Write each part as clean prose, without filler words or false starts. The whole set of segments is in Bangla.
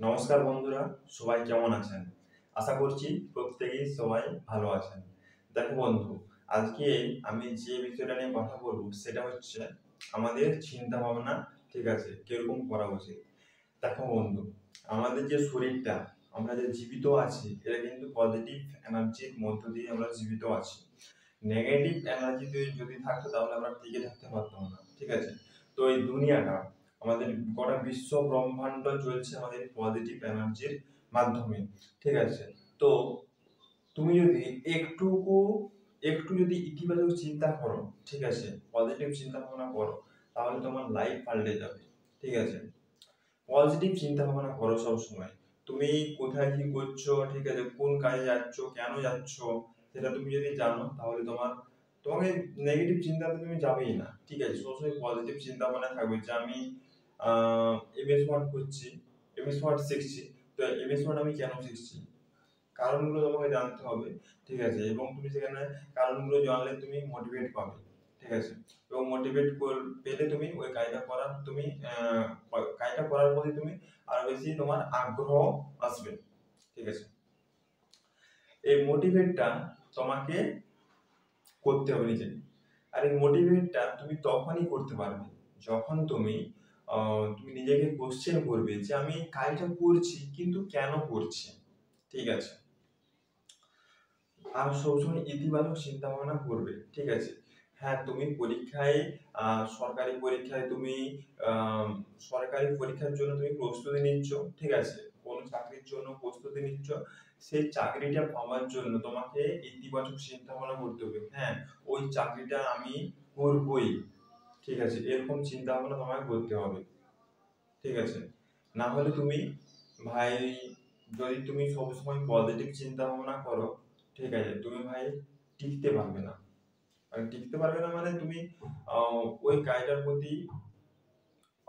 নমস্কার বন্ধুরা, সবাই কেমন আছেন? আশা করছি প্রত্যেকেই সবাই ভালো আছেন। দেখো বন্ধু, আজকে আমি যে বিষয়টা নিয়ে কথা বলবো সেটা হচ্ছে আমাদের চিন্তা ভাবনা, ঠিক আছে, কিরকম করা উচিত। দেখো বন্ধু, আমাদের যে শরীরটা, আমরা যে জীবিত আছি, এটা কিন্তু পজিটিভ এনার্জির মধ্য দিয়ে আমরা জীবিত আছি। নেগেটিভ এনার্জি যদি থাকতো তাহলে আমরা টিকে থাকতে পারতাম না, ঠিক আছে। তো এই দুনিয়াটা, আমাদের গোটা বিশ্ব ব্রহ্মাণ্ড চলছে আমাদের পজিটিভ এনার্জির মাধ্যমে, ঠিক আছে। তো তুমি যদি একটুকু একটু যদি ইতিবাচক চিন্তা করো, ঠিক আছে, পজিটিভ চিন্তা ভাবনা করো, তাহলে তোমার লাইফ পাল্টে যাবে, ঠিক আছে। পজিটিভ চিন্তা ভাবনা করো সব সময়। তুমি কোথায় কি করছো, ঠিক আছে, কোন কাজে যাচ্ছ, কেন যাচ্ছ, সেটা তুমি যদি জানো তাহলে তোমাকে নেগেটিভ চিন্তাতে তুমি যাবেই না, ঠিক আছে। সবসময় পজিটিভ চিন্তা ভাবনা থাকবে যে আমি এমএস ওয়ার্ড করছি, এমএস ওয়ার্ড শিখছি। তো এমএস ওয়ার্ড আমি কেন শিখছি, কারণগুলো তোমাকে জানতে হবে, ঠিক আছে। এবং তুমি সেখানে কারণগুলো জানলে তুমি মোটিভেট পাবে, ঠিক আছে। এবং মোটিভেট পেলে তুমি ওই কাজটা করার কাজটা করার প্রতি তুমি আরো বেশি তোমার আগ্রহ আসবে, ঠিক আছে। এই মোটিভেটটা তোমাকে করতে হবে নিজেকে। আর এই মোটিভেটটা তুমি তখনই করতে পারবে যখন তুমি নিজেকে কোশ্চেন করবে যে আমি কাজটা করছি কিন্তু কেন করছি, ঠিক আছে। আর সবসময় ইতিবাচক চিন্তা ভাবনা করবে, ঠিক আছে। হ্যাঁ, তুমি পরীক্ষায় সরকারি পরীক্ষায় তুমি আহ, সরকারি পরীক্ষার জন্য তুমি প্রস্তুতি নিচ্ছ, ঠিক আছে, কোন চাকরির জন্য প্রস্তুতি নিচ্ছ, সেই চাকরিটা পাওয়ার জন্য তোমাকে ইতিবাচক চিন্তা ভাবনা করতে হবে। হ্যাঁ, ওই চাকরিটা আমি করবই, ঠিক আছে, এরকম চিন্তা ভাবনা তোমাকে করতে হবে, ঠিক আছে। না হলে তুমি, ভাই, যদি তুমি সবসময় পজিটিভ চিন্তা ভাবনা করো, ঠিক আছে, তুমি ভাই টিকতে পারবে না। আর টিকতে পারবে না মানে তুমি ওই কাজটার প্রতি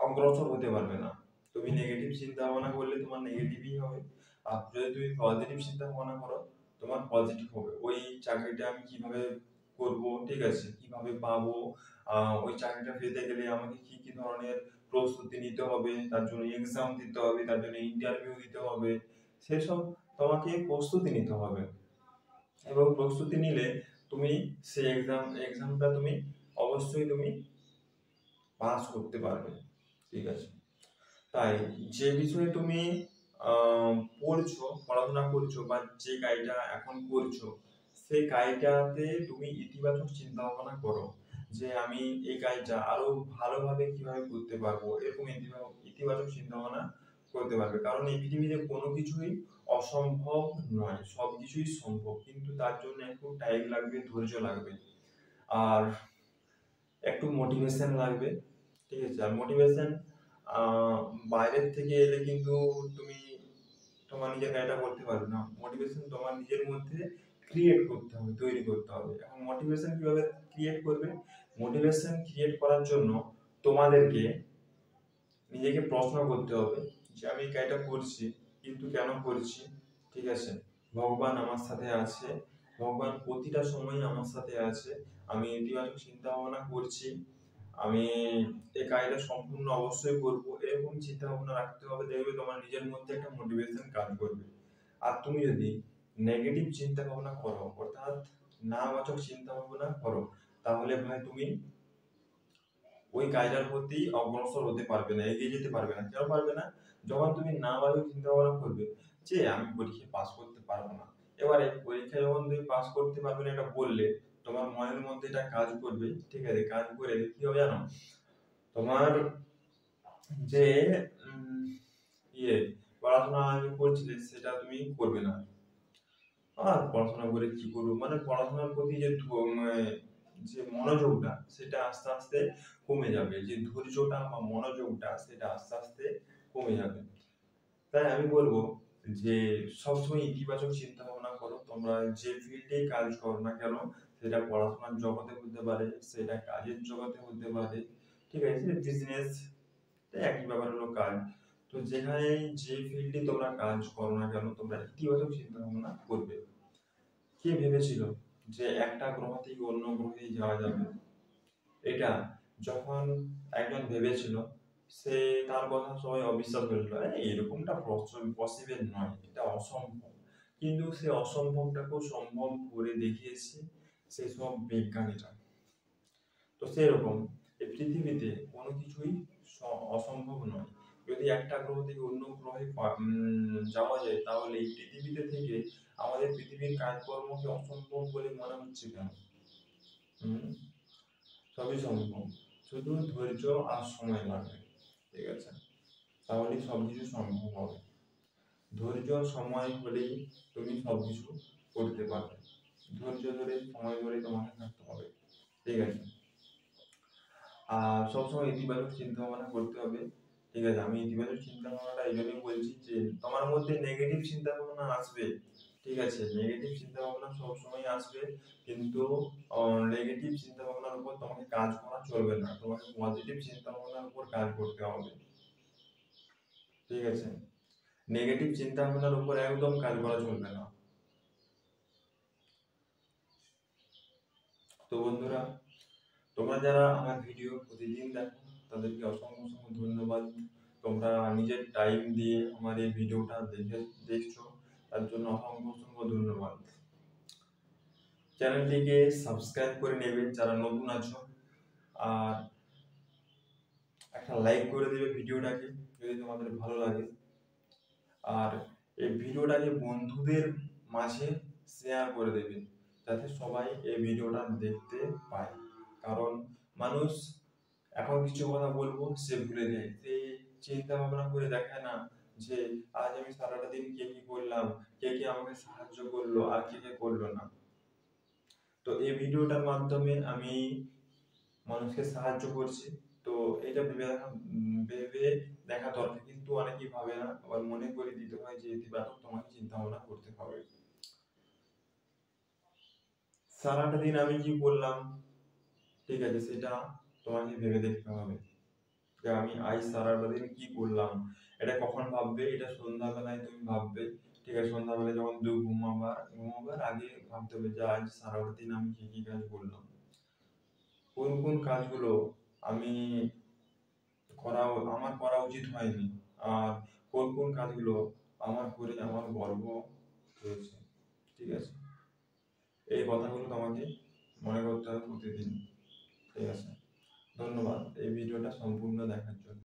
অগ্রসর হতে পারবে না। তুমি নেগেটিভ চিন্তা ভাবনা করলে তোমার নেগেটিভই হবে, আর যদি তুমি পজিটিভ চিন্তা ভাবনা করো তোমার পজিটিভ হবে। ওই চাকরিটা আমি কিভাবে করব, ঠিক আছে, কিভাবে পাবো, ওই চাকরিটা পেতে গেলে আমাকে কি কি ধরনের প্রস্তুতি নিতে হবে, তার জন্য এক্সাম দিতে হবে, তার জন্য ইন্টারভিউ দিতে হবে, সেসব তোমাকে প্রস্তুতি নিতে হবে। এবং প্রস্তুতি নিলে তুমি সেই এক্সামটা তুমি অবশ্যই তুমি পাস করতে পারবে, ঠিক আছে। তাই যে বিষয়ে তুমি আহ, পড়াশোনা করছো, বা যে কাজটা এখন করছো, সেই কাজটাতে তুমি ইতিবাচক চিন্তা ভাবনা করো যে আমি এই কাজটা আরো ভালোভাবে কিভাবে করতে পারবো, এরকম ইতিবাচক চিন্তা ভাবনা করতে পারবে। কারণ এই পৃথিবীতে কোনো কিছুই অসম্ভব নয়, সবকিছুই সম্ভব, কিন্তু তার জন্য একটু টাইম লাগবে, ধৈর্য লাগবে, আর একটু মোটিভেশন লাগবে, ঠিক আছে। আর মোটিভেশন বাইরের থেকে এলে কিন্তু তুমি তোমার নিজের কাজটা করতে পারবে না। মোটিভেশন তোমার নিজের মধ্যে ক্রিয়েট করতে হবে, তৈরি করতে হবে। এখন মোটিভেশন কিভাবে ক্রিয়েট করবে? মোটিভেশন ক্রিয়েট করার জন্য তোমাদেরকে নিজেকে প্রশ্ন করতে হবে যে আমি এই কাজটা করছি কিন্তু কেন করছি, ঠিক আছে। ভগবান আমার সাথে আছে, ভগবান প্রতিটা সময় আমার সাথে আছে, আমি ইতিবাচক চিন্তা ভাবনা করছি, আমি এই কাজটা সম্পূর্ণ অবশ্যই করবো, এরকম চিন্তা ভাবনা রাখতে হবে। দেখবে তোমার নিজের মধ্যে একটা মোটিভেশন কাজ করবে। আর তুমি যদি নেগেটিভ চিন্তা ভাবনা করো, অর্থাৎ নাবাচক চিন্তা ভাবনা করো, তাহলে ভাই তুমি ওই কাজটার প্রতি অগ্রসর হতে পারবে না, এগিয়ে যেতে পারবে না। কেন পারবে না? যখন তুমি নাবাচক চিন্তা ভাবনা করবে যে আমি পরীক্ষায় পাস করতে পারবো না, এবারে পরীক্ষা যখন তুমি পাস করতে পারবে না এটা বললে তোমার মনের মধ্যে এটা কাজ করবে, ঠিক আছে। কাজ করে কি হবে জানো? তোমার যে উম, ইয়ে পড়াশোনা আমি করছিলে সেটা তুমি করবে না। আর পড়াশোনা করে কি করবো, মানে পড়াশোনার প্রতি যে মনোযোগটা সেটা আস্তে আস্তে কমে যাবে, যে ধৈর্যটা বা মনোযোগটা সেটা আস্তে আস্তে কমে যাবে। তাই আমি বলবো যে সবসময় ইতিবাচক চিন্তা ভাবনা করো। তোমরা যে ফিল্ডে কাজ করো না কেন, সেটা পড়াশোনার জগতে হতে পারে, সেটা কাজের জগতে হতে পারে, ঠিক আছে, বিজনেস, একই ব্যাপার হলো কাজ। তো যেখানে যে ফিল্ডে তোমরা কাজ করো না কেন, তোমরা ইতিবাচক চিন্তা ভাবনা করবে। কে ভেবেছিল যে একটা গ্রহ থেকে অন্য গ্রহে যাওয়া যাবে? এটা যখন একজন ভেবেছিল, সে তার কথা সবাই অবিশ্বাস করেছিল, এরকমটা পসিবল নয়, এটা অসম্ভব। কিন্তু সে অসম্ভবটাকেও সম্ভব করে দেখিয়েছে সেসব বিজ্ঞানীরা। তো সেরকম এই পৃথিবীতে কোনো কিছুই অসম্ভব নয়। যদি একটা গ্রহ থেকে অন্য গ্রহে যাওয়া যায়, তাহলে এই পৃথিবীতে থেকে আমাদের পৃথিবীর কাজকর্মকে অসম্ভব বলে মনে হচ্ছে কেন? হুম, সবই সম্ভব, শুধু ধৈর্য আর সময় লাগবে। ঠিক আছে, তাহলেই সবকিছু সম্ভব হবে। ধৈর্য সময় হলেই তুমি সবকিছু করতে পারবে। ধৈর্য ধরে সময় ধরে তোমাকে থাকতে হবে। ঠিক আছে, আর সবসময় ইতিবাচক চিন্তা ভাবনা করতে হবে। ঠিক আছে, আমি ইতিবাচক চিন্তা ভাবনাটা এই জন্যই বলছি যে তোমার মধ্যে নেগেটিভ চিন্তা ভাবনা আসবে। ঠিক আছে, নেগেটিভ চিন্তা ভাবনা সবসময় আসবে, কিন্তু নেগেটিভ চিন্তা ভাবনার উপর তোমাকে কাজ করা চলবে না, তোমাকে পজিটিভ চিন্তা ভাবনার উপর কাজ করতে হবে। ঠিক আছে, নেগেটিভ চিন্তা ভাবনার উপর একদম কাজ করা চলবে না। তো বন্ধুরা, তোমরা যারা আমার ভিডিও প্রতিদিন দেখো, তাদেরকে অসংখ্য অসংখ্য ধন্যবাদ। তোমরা নিজের টাইম দিয়ে আমার এই ভিডিওটা দেখছো, তার জন্য অসংখ্য অসংখ্য ধন্যবাদ। চ্যানেলটিকে সাবস্ক্রাইব করে নেবে যারা নতুন আছো, আর একটা লাইক করে দেবে ভিডিওটাকে যদি তোমাদের ভালো লাগে। আর এই ভিডিওটাকে বন্ধুদের মাঝে শেয়ার করে দেবে, যাতে সবাই এই ভিডিওটা দেখতে পায়। কারণ মানুষ এখন কিছু কথা বলবো সে ভুলে যায়, সে চিন্তা ভাবনা করে দেখে না যে আজ আমি সারাটা দিন কে কি করলাম, কে কে আমাকে সাহায্য করলো আর কে কে করলো না। তো এই ভিডিওটার মাধ্যমে আমি মানুষকে সাহায্য করছি। তো এটা ভেবে দেখা দরকার, কিন্তু অনেকেই ভাবে না, আবার মনে করে দিতে হয় যে ইতিবাচক তোমাকে চিন্তা ভাবনা করতে হবে। সারাটা দিন আমি কি করলাম, ঠিক আছে, সেটা তোমাকে ভেবে দেখতে হবে যে আমি আজ সারাটা দিন কি করলাম। এটা কখন ভাববে? এটা সন্ধ্যাবেলায় তুমি ভাববে। ঠিক আছে, সন্ধ্যাবেলায় যখন ঘুমাবার আগে ভাবতে হবে যে আজ সারাটা দিন আমি কি কি কাজ করলাম, কোন কোন কাজগুলো আমি আমার করা উচিত হয়নি, আর কোন কোন কাজগুলো আমার করে আমার গর্ব হয়েছে। ঠিক আছে, এই কথাগুলো তোমাকে মনে করতে হবে প্রতিদিন। ঠিক আছে, ধন্যবাদ এই ভিডিওটা সম্পূর্ণ দেখার জন্য।